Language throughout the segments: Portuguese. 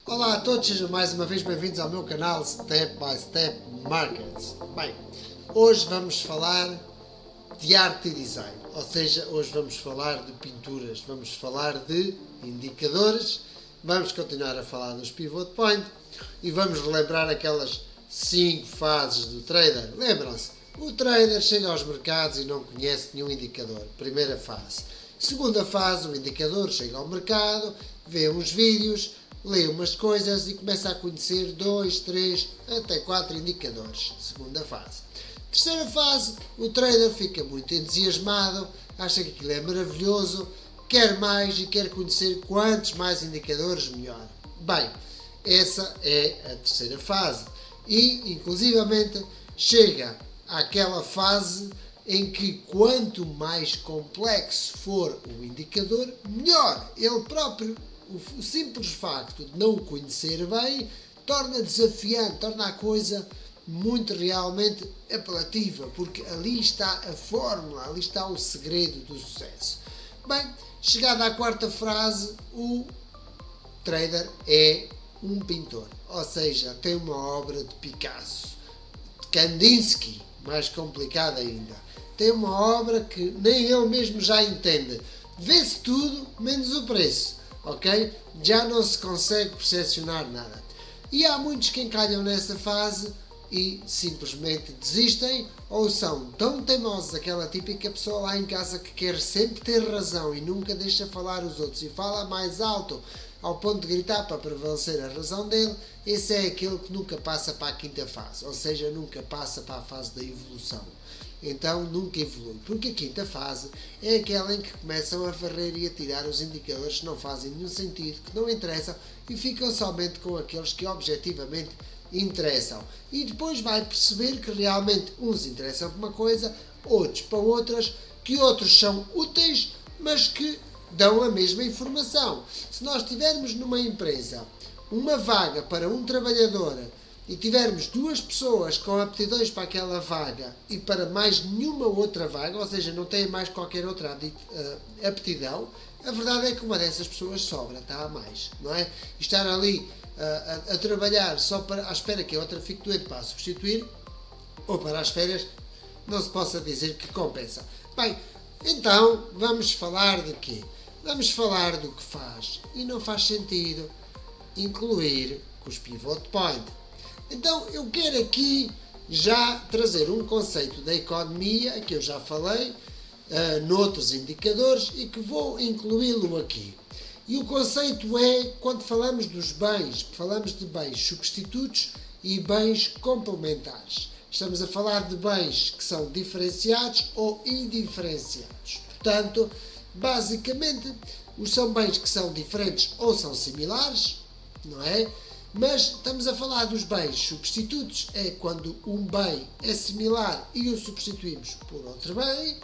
Olá a todos, sejam mais uma vez bem-vindos ao meu canal Step by Step Markets. Bem, hoje vamos falar de arte e design, ou seja, hoje vamos falar de pinturas, vamos falar de indicadores, vamos continuar a falar dos pivot point e vamos relembrar aquelas 5 fases do trader. Lembram-se? O trader chega aos mercados e não conhece nenhum indicador. Primeira fase. Segunda fase, o indicador chega ao mercado, vê uns vídeos, lê umas coisas e começa a conhecer 2, 3, até 4 indicadores. Segunda fase. Terceira fase, o trader fica muito entusiasmado, acha que aquilo é maravilhoso, quer mais e quer conhecer quantos mais indicadores melhor. Bem, essa é a terceira fase. E, inclusivamente, chega àquela fase em que quanto mais complexo for o indicador, melhor. Ele próprio, o simples facto de não o conhecer bem, torna desafiante, torna a coisa muito realmente apelativa, porque ali está a fórmula, ali está o segredo do sucesso. Bem, chegada à quarta frase, o trader é um pintor, ou seja, tem uma obra de Picasso, de Kandinsky, mais complicada ainda. Tem uma obra que nem ele mesmo já entende. Vê-se tudo menos o preço, ok? Já não se consegue percepcionar nada. E há muitos que encalham nessa fase e simplesmente desistem ou são tão teimosos, aquela típica pessoa lá em casa que quer sempre ter razão e nunca deixa falar os outros e fala mais alto ao ponto de gritar para prevalecer a razão dele. Esse é aquele que nunca passa para a quinta fase, ou seja, nunca passa para a fase da evolução. Então nunca evolui, porque a quinta fase é aquela em que começam a varrer e a tirar os indicadores que não fazem nenhum sentido, que não interessam e ficam somente com aqueles que objetivamente interessam. E depois vai perceber que realmente uns interessam para uma coisa, outros para outras, que outros são úteis, mas que dão a mesma informação. Se nós tivermos numa empresa uma vaga para um trabalhador e tivermos 2 pessoas com aptidões para aquela vaga e para mais nenhuma outra vaga, ou seja, não têm mais qualquer outra aptidão, a verdade é que uma dessas pessoas sobra, está a mais, não é? E estar ali a trabalhar só à espera que a outra fique doente para a substituir, ou para as férias, não se possa dizer que compensa. Bem, então vamos falar de quê? Vamos falar do que faz e não faz sentido incluir os pivot point. Então eu quero aqui já trazer um conceito da economia que eu já falei noutros indicadores e que vou incluí-lo aqui. E o conceito é, quando falamos dos bens, falamos de bens substitutos e bens complementares. Estamos a falar de bens que são diferenciados ou indiferenciados. Portanto, basicamente, são bens que são diferentes ou são similares, não é? Mas estamos a falar dos bens substitutos, é quando um bem é similar e o substituímos por outro bem.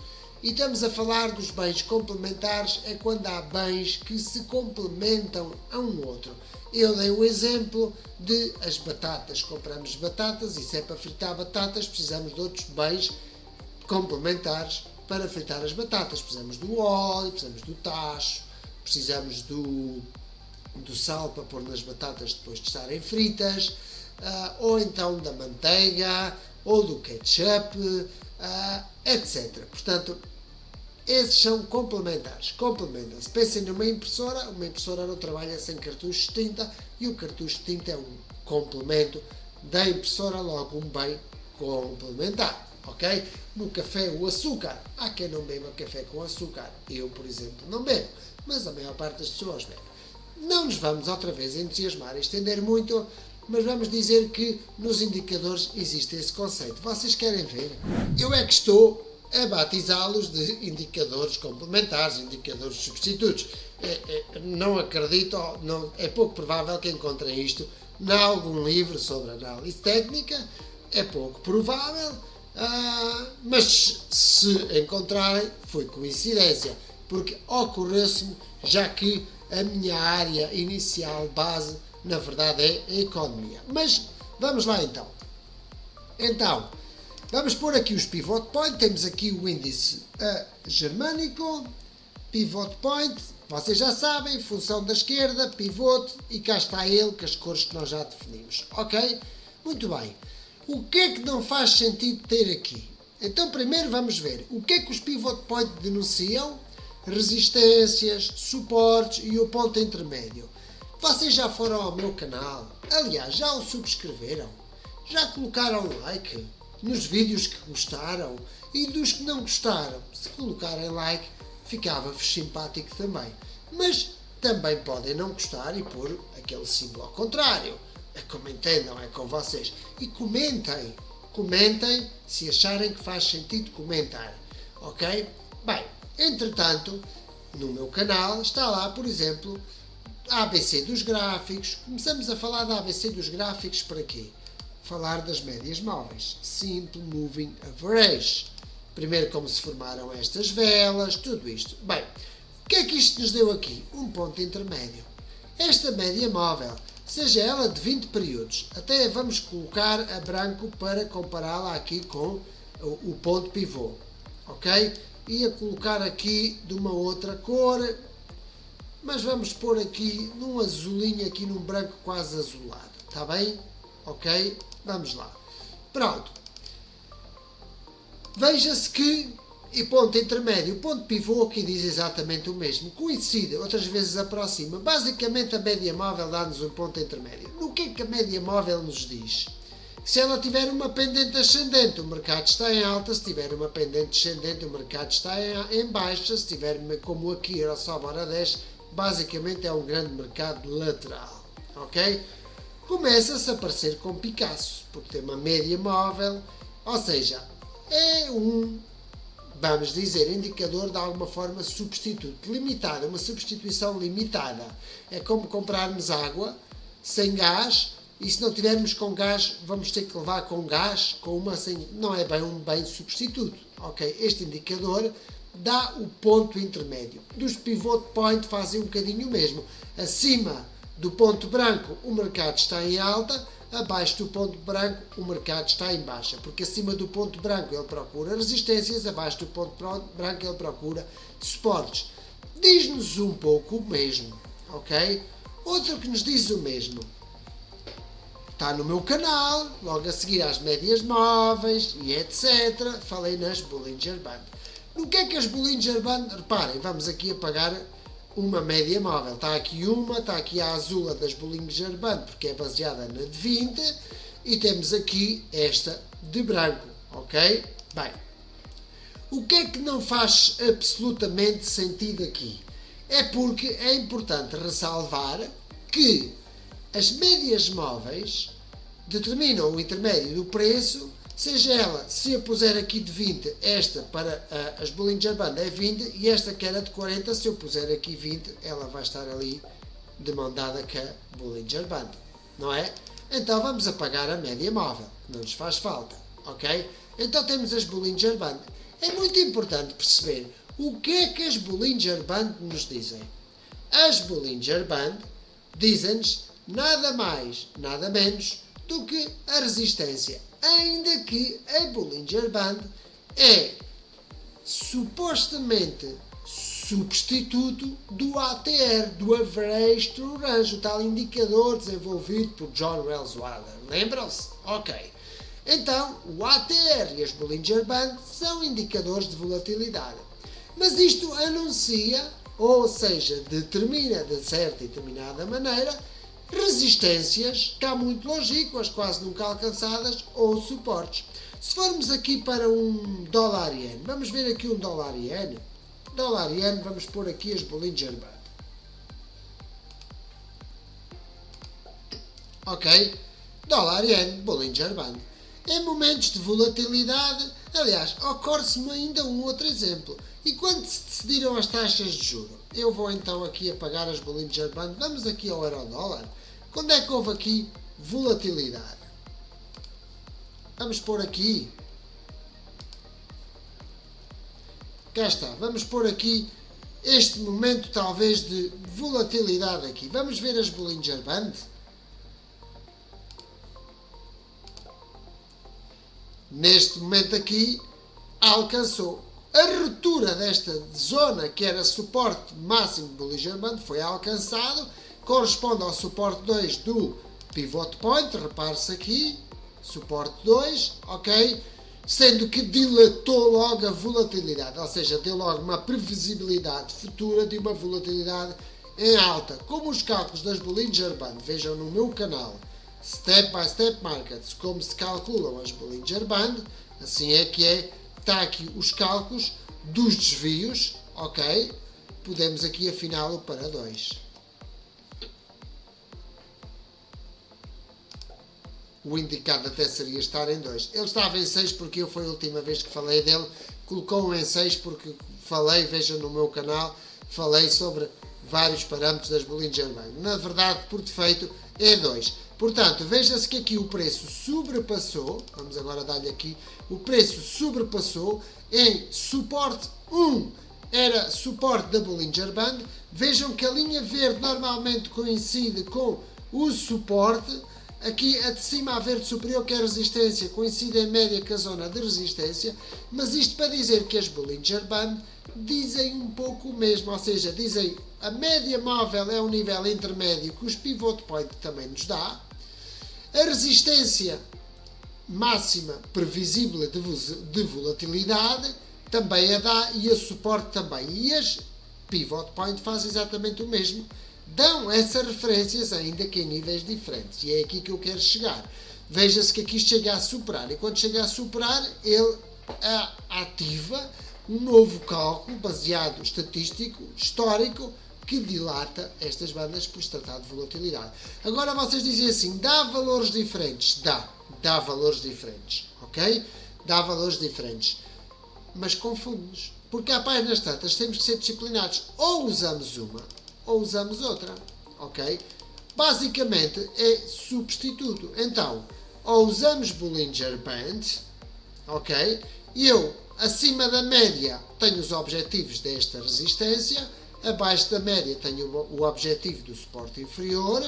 E estamos a falar dos bens complementares, é quando há bens que se complementam a um outro. Eu dei o exemplo de as batatas. Compramos batatas e se é para fritar batatas precisamos de outros bens complementares para fritar as batatas. Precisamos do óleo, precisamos do tacho, precisamos do sal para pôr nas batatas depois de estarem fritas, ou então da manteiga, ou do ketchup, etc. Portanto, esses são complementares, complementam-se. Pensem numa impressora não trabalha sem cartucho de tinta e o cartucho de tinta é um complemento da impressora, logo um bem complementar. Ok? No café, o açúcar. Há quem não beba café com açúcar. Eu, por exemplo, não bebo, mas a maior parte das pessoas bebe. Não nos vamos outra vez entusiasmar e estender muito, mas vamos dizer que nos indicadores existe esse conceito. Vocês querem ver? Eu é que estou a batizá-los de indicadores complementares, indicadores substitutos. Não acredito, não, é pouco provável que encontrem isto em algum livro sobre análise técnica, é pouco provável, mas se encontrarem, foi coincidência, porque ocorreu-se-me, já que a minha área inicial, base, na verdade é a economia. Mas vamos lá então. Então, vamos pôr aqui os pivot point. Temos aqui o índice germânico, pivot point, Vocês já sabem, função da esquerda, pivote, e cá está ele, com as cores que nós já definimos. Ok? Muito bem. O que é que não faz sentido ter aqui? Então primeiro vamos ver o que é que os pivot point denunciam: resistências, suportes e o ponto intermédio. Vocês já foram ao meu canal? Aliás, já o subscreveram? Já colocaram like nos vídeos que gostaram? E dos que não gostaram, se colocarem like, ficava-vos simpático também. Mas também podem não gostar e pôr aquele símbolo ao contrário. É como entendam, é com vocês. E comentem. Comentem se acharem que faz sentido comentar. Ok? Bem, entretanto, no meu canal está lá, por exemplo, a ABC dos gráficos. Começamos a falar da ABC dos gráficos para quê? Falar das médias móveis. Simple Moving Average. Primeiro como se formaram estas velas, tudo isto. Bem, o que é que isto nos deu aqui? Um ponto intermédio. Esta média móvel, seja ela de 20 períodos, até vamos colocar a branco para compará-la aqui com o ponto pivô. Ok? E a colocar aqui de uma outra cor, mas vamos pôr aqui num azulinho, aqui num branco quase azulado. Está bem? Ok? Vamos lá. Pronto. Veja-se que, e ponto intermédio, o ponto pivô aqui diz exatamente o mesmo. Coincide, outras vezes aproxima. Basicamente a média móvel dá-nos um ponto intermédio. No que é que a média móvel nos diz? Se ela tiver uma pendente ascendente, o mercado está em alta. Se tiver uma pendente descendente, o mercado está em baixa. Se tiver, como aqui, era só hora 10, basicamente é um grande mercado lateral. Ok? Começa-se a aparecer com Picasso, porque tem uma média móvel, ou seja, é um, vamos dizer, indicador de alguma forma substituto, limitado, uma substituição limitada. É como comprarmos água sem gás, e se não tivermos com gás, vamos ter que levar com gás, com uma sem, não é bem um bem substituto. Ok? Este indicador dá o ponto intermédio. Dos pivot point fazem um bocadinho o mesmo. Acima do ponto branco, o mercado está em alta. Abaixo do ponto branco, o mercado está em baixa. Porque acima do ponto branco ele procura resistências, abaixo do ponto branco ele procura suportes. Diz-nos um pouco o mesmo. Ok? Outro que nos diz o mesmo está no meu canal, logo a seguir às médias móveis e etc. Falei nas Bollinger Band. No que é que as Bollinger Band? Reparem, vamos aqui apagar uma média móvel. Está aqui a azul das Bollinger Band, porque é baseada na de 20, e temos aqui esta de branco, ok? Bem, o que é que não faz absolutamente sentido aqui? É porque é importante ressalvar que as médias móveis determinam o intermédio do preço, seja ela, se eu puser aqui de 20, esta para as Bollinger Band é 20, e esta que era de 40, se eu puser aqui 20, ela vai estar ali de mão dada com a Bollinger Band, não é? Então vamos apagar a média móvel, não nos faz falta, ok? Então temos as Bollinger Band. É muito importante perceber o que é que as Bollinger Band nos dizem. As Bollinger Band dizem-nos nada mais, nada menos do que a resistência, ainda que a Bollinger Band é supostamente substituto do ATR, do Average True Range, o tal indicador desenvolvido por John Wells Wilder. Lembram-se? Ok. Então, o ATR e as Bollinger Band são indicadores de volatilidade. Mas isto anuncia, ou seja, determina de certa e determinada maneira, resistências cá muito longínquas, quase nunca alcançadas, ou suportes. Se formos aqui para um dólar iene, vamos ver aqui um dólar iene. Dólar iene, vamos pôr aqui as Bollinger Band. Ok? Dólar iene, Bollinger Band. Em momentos de volatilidade, aliás, ocorre-se-me ainda um outro exemplo. E quando se decidiram as taxas de juros? Eu vou então aqui apagar as Bollinger Band. Vamos aqui ao euro-dólar. Quando é que houve aqui volatilidade? Vamos pôr aqui. Cá está. Vamos pôr aqui este momento talvez de volatilidade aqui. Vamos ver as Bollinger Band. Neste momento aqui alcançou A ruptura desta zona, que era suporte máximo do Bollinger Band, foi alcançado, corresponde ao suporte 2 do Pivot Point, repare-se aqui, suporte 2, ok? Sendo que dilatou logo a volatilidade, ou seja, deu logo uma previsibilidade futura de uma volatilidade em alta. Como os cálculos das Bollinger Band, vejam no meu canal, Step by Step Markets, como se calculam as Bollinger Band, assim é que é, está aqui os cálculos dos desvios, ok? Podemos aqui afiná-lo para 2. O indicado até seria estar em 2. Ele estava em 6 porque eu foi a última vez que falei dele. Colocou-o em 6 porque falei, vejam no meu canal, falei sobre vários parâmetros das Bollinger Band. Na verdade, por defeito, é 2. Portanto, veja-se que aqui o preço sobrepassou, vamos agora dar-lhe aqui, o preço sobrepassou em suporte 1, era suporte da Bollinger Band. Vejam que a linha verde normalmente coincide com o suporte. Aqui a de cima, a verde superior, que é a resistência, coincide em média com a zona de resistência, mas isto para dizer que as Bollinger Band dizem um pouco o mesmo, ou seja, dizem a média móvel é um nível intermédio que os Pivot Point também nos dá, a resistência máxima previsível de volatilidade também a dá e a suporte também, e as Pivot Point fazem exatamente o mesmo, dão essas referências ainda que em níveis diferentes, e é aqui que eu quero chegar. Veja-se que aqui chega a superar, e quando chega a superar, ele ativa um novo cálculo baseado estatístico, histórico, que dilata estas bandas por se tratar de volatilidade. Agora vocês dizem assim, dá valores diferentes? Dá valores diferentes, ok? Dá valores diferentes, mas confunde-nos, porque há páginas tantas, temos que ser disciplinados, ou usamos uma, ou usamos outra, ok? Basicamente é substituto. Então, ou usamos Bollinger Band, ok? E eu, acima da média, tenho os objetivos desta resistência, abaixo da média tenho o objetivo do suporte inferior,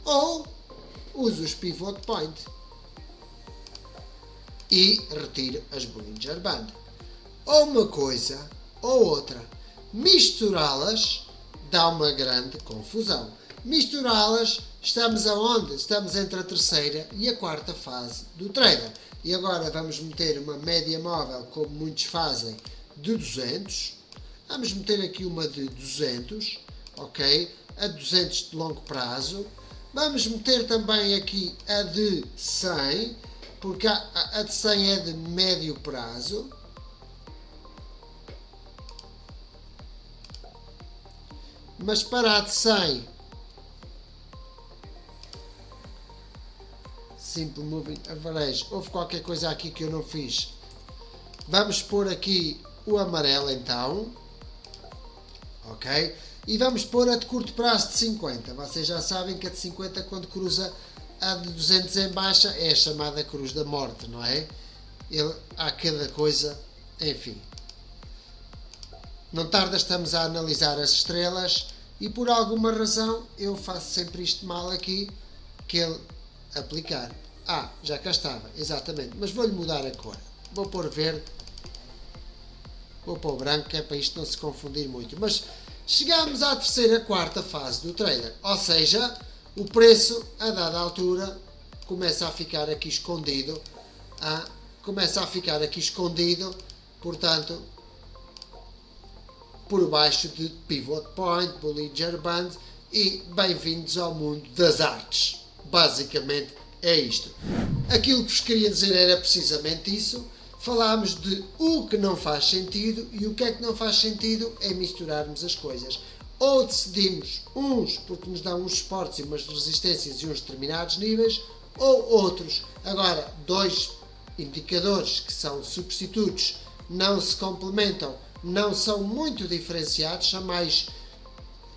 ou uso os Pivot Point e retiro as Bollinger Band. Ou uma coisa ou outra. Misturá-las dá uma grande confusão. Misturá-las, estamos aonde? Estamos entre a terceira e a quarta fase do trader. E agora vamos meter uma média móvel, como muitos fazem, de 200. Vamos meter aqui uma de 200, ok? A 200 de longo prazo. Vamos meter também aqui a de 100, porque a de 100 é de médio prazo. Mas para a de 100, Simple Moving Average, houve qualquer coisa aqui que eu não fiz. Vamos pôr aqui o amarelo então, ok? E vamos pôr a de curto prazo de 50. Vocês já sabem que a de 50, quando cruza a de 200 em baixa, é a chamada cruz da morte, não é? Há cada coisa, enfim. Não tarda, estamos a analisar as estrelas e por alguma razão eu faço sempre isto mal aqui, que ele aplicar. Já cá estava, exatamente, mas vou-lhe mudar a cor. Vou pôr verde, vou pôr branco, que é para isto não se confundir muito. Mas chegamos à terceira, quarta fase do trader, ou seja, o preço a dada altura começa a ficar aqui escondido, portanto, por baixo de Pivot Point, Bollinger Band, e bem-vindos ao mundo das artes. Basicamente é isto. Aquilo que vos queria dizer era precisamente isso. Falámos de o que não faz sentido, e o que é que não faz sentido é misturarmos as coisas. Ou decidimos uns porque nos dão uns suportes e umas resistências e uns determinados níveis, ou outros. Agora, dois indicadores que são substitutos não se complementam, não são muito diferenciados, são mais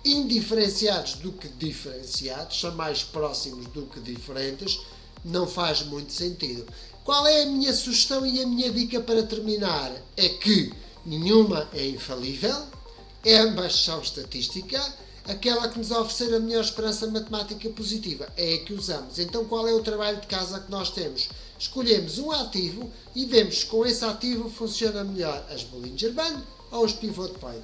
indiferenciados do que diferenciados, são mais próximos do que diferentes, não faz muito sentido. Qual é a minha sugestão e a minha dica para terminar? É que nenhuma é infalível, ambas são estatística, aquela que nos oferecer a melhor esperança matemática positiva é a que usamos. Então qual é o trabalho de casa que nós temos? escolhemos um ativo e vemos se com esse ativo funciona melhor as Bollinger Band ou os Pivot Point.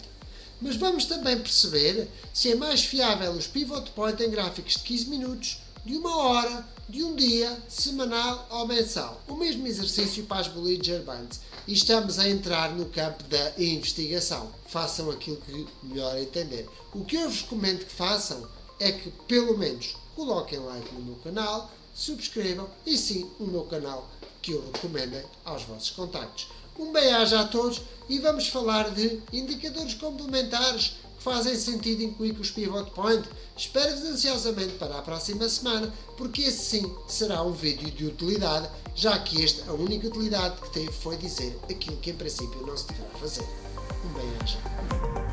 Mas vamos também perceber se é mais fiável os Pivot Point em gráficos de 15 minutos, de 1 hora, de um dia, semanal ou mensal. O mesmo exercício para as Bollinger Bands. E estamos a entrar no campo da investigação. Façam aquilo que melhor entender. O que eu vos recomendo que façam é que, pelo menos, coloquem like no meu canal, subscrevam e sim o meu canal que eu recomendo aos vossos contactos. Um bem-aja a todos e vamos falar de indicadores complementares que fazem sentido incluir com os Pivot Point. Espero-vos ansiosamente para a próxima semana, porque esse sim será um vídeo de utilidade, já que a única utilidade que teve foi dizer aquilo que em princípio não se deverá fazer. Um bem-aja.